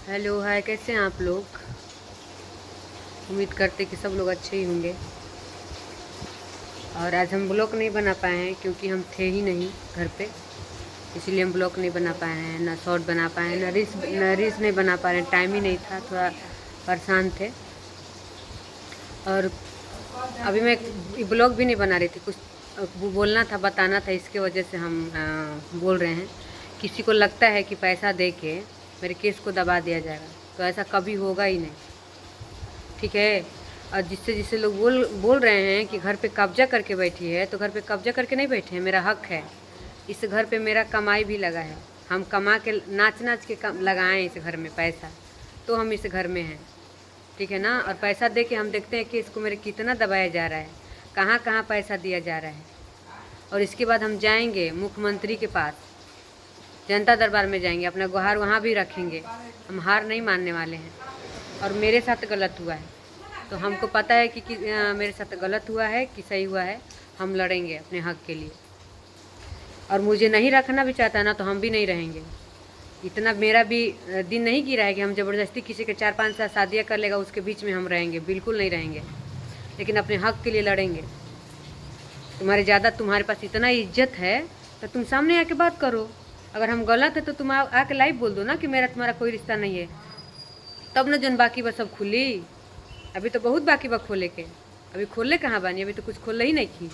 Hello hi, कैसे हैं आप लोग। उम्मीद करते कि सब लोग अच्छे ही होंगे। और आज हम ब्लॉग नहीं बना पाए हैं क्योंकि हम थे ही नहीं घर पे, इसलिए हम ब्लॉग नहीं बना पाए हैं, ना शॉर्ट बना पाए हैं, ना रील्स नहीं बना पा रहे हैं। टाइम ही नहीं था, थोड़ा परेशान थे। और अभी मैं ब्लॉग भी नहीं बना रही थी, कुछ वो बोलना था, बताना था, इसके वजह से हम बोल रहे हैं। किसी को लगता है कि पैसा दे के मेरे केस को दबा दिया जाएगा, तो ऐसा कभी होगा ही नहीं, ठीक है। और जिससे जिससे लोग बोल रहे हैं कि घर पे कब्जा करके बैठी है, तो घर पे कब्जा करके नहीं बैठे हैं, मेरा हक है। इस घर पे मेरा कमाई भी लगा है, हम कमा के नाच नाच के लगाएं इस घर में पैसा, तो हम इस घर में हैं, ठीक है ना। और पैसा दे के हम देखते हैं कि इसको मेरे कितना दबाया जा रहा है, कहाँ कहाँ पैसा दिया जा रहा है। और इसके बाद हम जाएंगे मुख्यमंत्री के पास, जनता दरबार में जाएंगे, अपना गुहार वहाँ भी रखेंगे। हम हार नहीं मानने वाले हैं। और मेरे साथ गलत हुआ है, तो हमको पता है कि मेरे साथ गलत हुआ है कि सही हुआ है। हम लड़ेंगे अपने हक के लिए। और मुझे नहीं रखना भी चाहता ना, तो हम भी नहीं रहेंगे। इतना मेरा भी दिन नहीं गिरा है कि हम ज़बरदस्ती किसी के 4-5 साल शादियाँ कर लेगा उसके बीच में हम रहेंगे, बिल्कुल नहीं रहेंगे। लेकिन अपने हक के लिए लड़ेंगे। तुम्हारे पास इतना इज्जत है तो तुम सामने आके बात करो। अगर हम गलत है तो तुम आके लाइव बोल दो ना कि मेरा तुम्हारा कोई रिश्ता नहीं है, तब न जन बाकी बस सब खुली। अभी तो बहुत बाकी बा खोले के, अभी खोले कहाँ बानी, अभी तो कुछ खोले ही नहीं की।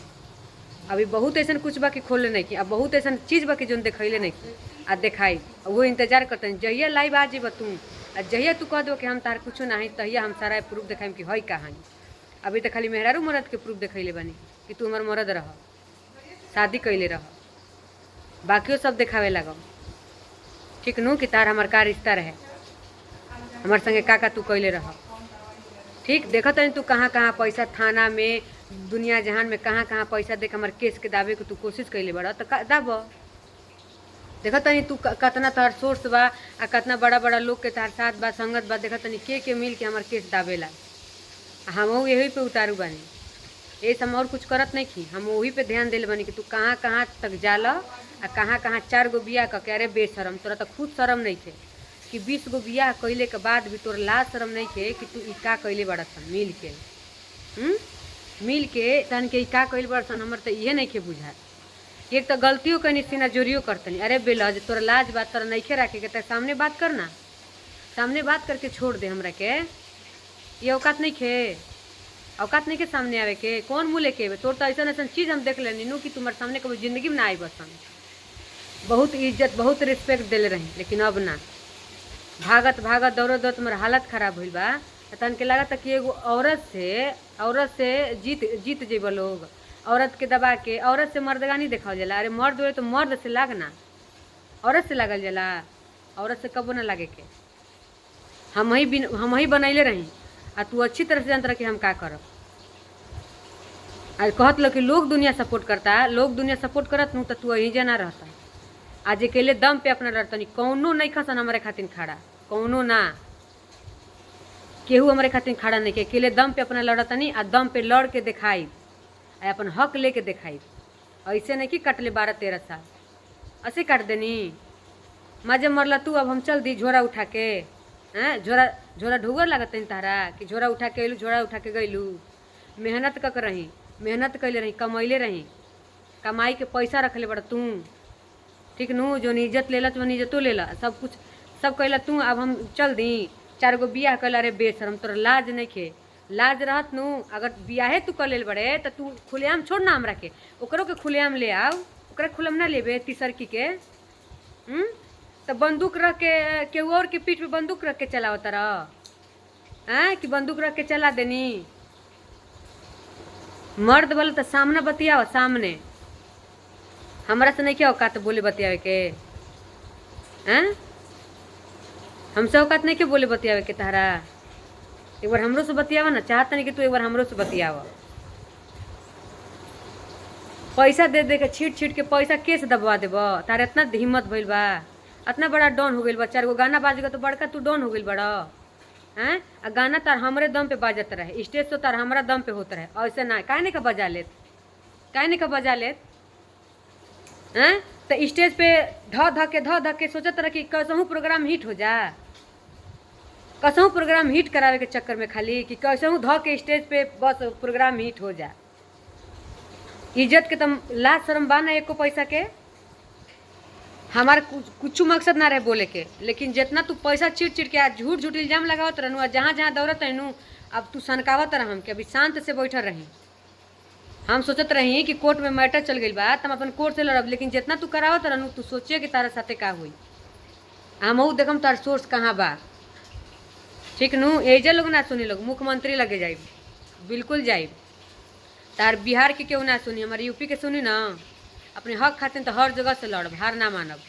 अभी बहुत ऐसा कुछ बाकी खोले नहीं की, अब बहुत ऐसा चीज़ बाकी जो देखैले नहीं की आ देखाई। वो इंतजार करते हैं जहिया लाइव आ जीब तुम, आ जहिया तू कह दो कि हम तार कुछ नहीं, तहिया हम सारा प्रूफ देखाएम कि है कहाँ। अभी तो खाली मेहरारू मरद के प्रूफ देखैले बानी कि तू हमार मरद रह, शादी कैले रह, बाकियों सब देखावे लगो, ठीक नु कि तार हमार का रिश्ता रहे, हमार संगे का तू कैले रह। ठीक देखत नहीं तू कहाँ कहाँ पैसा, थाना में, दुनिया जहान में कहाँ कहाँ पैसा दे के हमारे केस के दावे के तू कोशिश कैले बड़ा, तो दाब। देखत नहीं तू कितना तार सोर्स बा, आ कितना बड़ा बड़ा लोग के तार साथ बा, संगत बा। देखत नहीं के मिल के हमारे केस दावेला, हम यही पे उतारू बानी। ये हम और कुछ करत नहीं की, हम वही पे ध्यान दिल बनी कि तू कहाँ कहाँ तक जाला, आ कहाँ कहाँ 4 गो बिया का अरे बेशरम, तोरा तो खुद शर्म नहीं थे कि 20 गो बियाह कैले के बाद भी तोर लाज शर्म नहीं थे कि तू का कैले बड़ा सन मिल के, मिल के तहन के का कैले बड़ा सन। हमार तो ये नहीं के बुझा, एक तो गलतियों कहीं सीना जोरियो करतनी। अरे बेलज तोरा लाज बात तोरा नहीं खे रखे के, तो सामने बात करना, सामने बात करके छोड़ दे हमरा के। ये औकात नहीं खे, औकात नहीं के सामने आवे के, कौन मुँह लेके आवे। तोर तो ऐसा ऐसा चीज़ हम देख लेनी नू कि तुम्हारे सामने कभी जिंदगी में ना आई बसन। बहुत इज्जत बहुत रिस्पेक्ट दिले रही, लेकिन अब ना, भागत भागत दौड़त दौड़त तुम्हारा हालत खराब हुई बा। तहन के लगा कि एगो औरत से जीत जेब लोग, औरत के दबा के। औरत से मर्दगानी देखाओ जाला, अरे मर्द हुए तो मर्द से लागना, औरत से लागल जाला, औरत से कबो ना लागे के। हम ही बनैले रही, आ तू अच्छी तरह से जानत रह कि हम का करब। आज कहत लो कि लोग दुनिया सपोर्ट करता, लोग दुनिया सपोर्ट करत नू तो तू यही जना रहता। आज अकेले दम पे अपना लड़तनी, कौनो नहीं खसन हमारे खातिर खड़ा, कौनो ना, केहू हमारे खातिर खड़ा नहीं के। अकेले दम पे अपना लड़तनी, आ दम पे लड़ के दिखाई, अपन हक लेके दिखाई। ऐसे नहीं कि कटले 12-13 साल ऐसे काट देनी। मजे मरला तू, अब हम चल दी झोरा उठा के। हैं झोरा ढुगर लागत नहीं तारा कि झोरा उठा के अयलू, झोरा उठा के गईलू। मेहनत कक रही, मेहनत कैले रही, कमैले रही, कमाई के पैसा रखले बड़ा तू, ठीक नू। जो इज्जत लेला तो इज्जतो लेला, सब कुछ सब कैला तू। अब हम चल दी 4 गो बियाह कैला, रे बेशरम तोरा लाज नहीं खे। लाज रहत नू, अगर बियाहे तू कर लेल बड़े तो तू खुलेआम छोड़ ना हमरा के, ओकरो के खुलेआम ले आओ। ओकरा खुलम ना लेबे तीसरकी के, तो बंदूक रख के केहू और के पीठ पे बंदूक रख के चलाओ तरह, हैं कि बंदूक रख के चला देनी। मर्द बोले तो सामने बतियाओ, सामने। हमरा से नहीं क्या औकात बोले बतियावे के, हैं हमसे औकात नहीं के बोले बतियावे के तारा। एक बार हमरो से बतियावा ना, चाहता नहीं कि तू एक बार हमरो से बतियावा। पैसा दे दे के छीट छीट के पैसा केस दबवा देब, तारे इतना हिम्मत भइल बा, इतना बड़ा डॉन हो गइल बा। 4 गो गाना बाजेगा तो बड़का तू डॉन हो गइल बड़ा, हैं। आ गाना तार हमरे दम पे बाजत रहे, स्टेज तो तार हमरा दम पे होता रहे। ऐसे ना काहे नहीं का बजा लेत, काहे नहीं का बजा लेत, हैं। तो स्टेज पे ध ध के सोचत रहे कि कैसहू प्रोग्राम हिट हो जा, कसहूँ प्रोग्राम हिट करावे के चक्कर में खाली कि कसहूँ ध के स्टेज पे बस प्रोग्राम हिट हो जाए। इज्जत के तुम लाज शर्म बा ना एको पैसा के। हमारे कुछ मकसद ना रहे बोले के, लेकिन जितना तू पैसा चिट चिट के आज झूठ झूठ इल्जाम लगावत रहनू और जहाँ जहाँ दौड़त रहनू अब तू सनकावत रह हम के अभी शांत से बैठल रही। हम सोचत रही कि कोर्ट में मैटर चल गई बा तो हम अपन कोर्ट से लड़ब, लेकिन जितना तू करावत रहनू तू सोचिए कि तारा साथे का हुई। हमहू देखम तार सोर्स कहाँ बा। ठीक नू, एजे लोग ना सुनी, लोग मुख्यमंत्री लगे जाइब, बिल्कुल जाइब। तार बिहार के केहू ना सुनी, हमारे यूपी के सुनी ना। अपने हक खातिर तो हर जगह से लड़ब, हार ना मानब।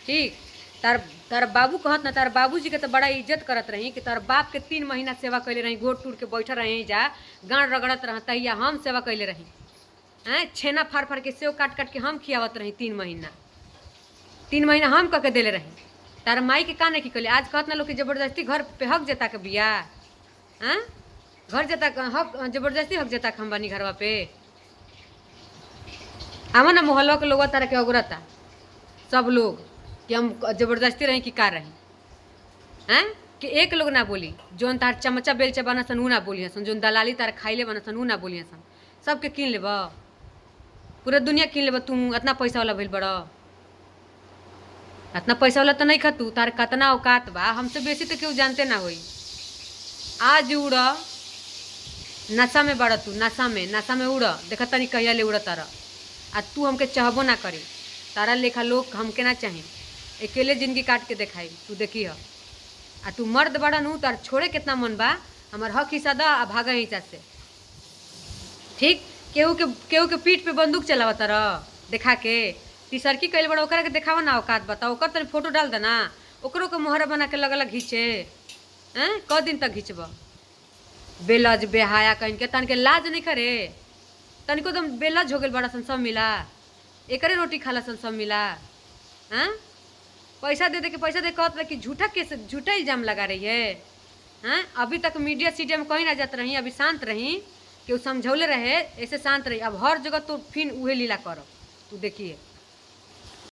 ठीक, तार बाबू कहत ना, तार बाबूजी के तो बड़ा इज्जत करत रही कि तार बाप के 3 महीना सेवा कैले रही, गोड़ टूट के बैठल रही जा गाँड रगड़त रह, तहिया हम सेवा कैले रही हैं। छेना फाड़ फाड़ के सेव काट काट के हम खियावत रही 3 महीना हम कह के देले रही। तार माई के का नहीं की कैले। आज कहत ना लोग कि जबरदस्ती घर पे हक जता के बिया हैं, घर जता हक जबरदस्ती हक जता हम बनी घरवा पे। आवा ना मोहल्ला के लोग तारा के अगुरता सब लोग कि हम जबरदस्ती रही कि का रही हैं, कि एक लोग ना बोली। जोन तार चमचा बेलचा बना सन ऊ ना बोली हसन, जोन दलाली तार खाइले बना सन ऊ ना बोली हसन। सबके किन लेब, पूरा दुनिया किन लेब। तू इतना पैसा वाला भइल बड़ा, इतना पैसा वाला तो नहीं खा तू। तार कतना औकात बा, हमसे बेसी तो केहू जानते ना होई। आज उड़ नशा में बड़ा तू, नशा में उड़, देखा तनी कहिया ले उड़ तारा। आ तू हमके चाहबो ना करी, तारा लेखा लोग हमके ना चाहे। अकेले जिंदगी काट के देखाई, तू देखी ह। आ तू मर्द बड़ा नू, तार छोड़े कितना मन बा, हमार हक हिस्सा दा आ भागा हिस्सा से। ठीक, केहू के पीठ पे बंदूक चलावा तारा देखा के। तीसरकी कैल बड़ा ओकरा के देखावा ना औकात बताओ। ओकर तनी फोटो डाल देना, ओकरो के मोहरा बना के लगल घींचे हैं। क दिन तक घींचब? बेलज बेहाया कहीं के, तन के लाज नहीं करे। तनिको एकदम बेलज हो गई बड़ा सन सब मिला, एकरे रोटी खाला सन सब मिला हैं। पैसा दे के पैसा दे कहत कि झूठा केस, झूठा इल्जाम लगा रही है हैं। अभी तक मीडिया सीडिया में कहीं ना जात रही, अभी शांत रही कि वो समझौले रहे, ऐसे शांत रही। अब हर जगह तो फिर उहे लीला करो, तू देखिए।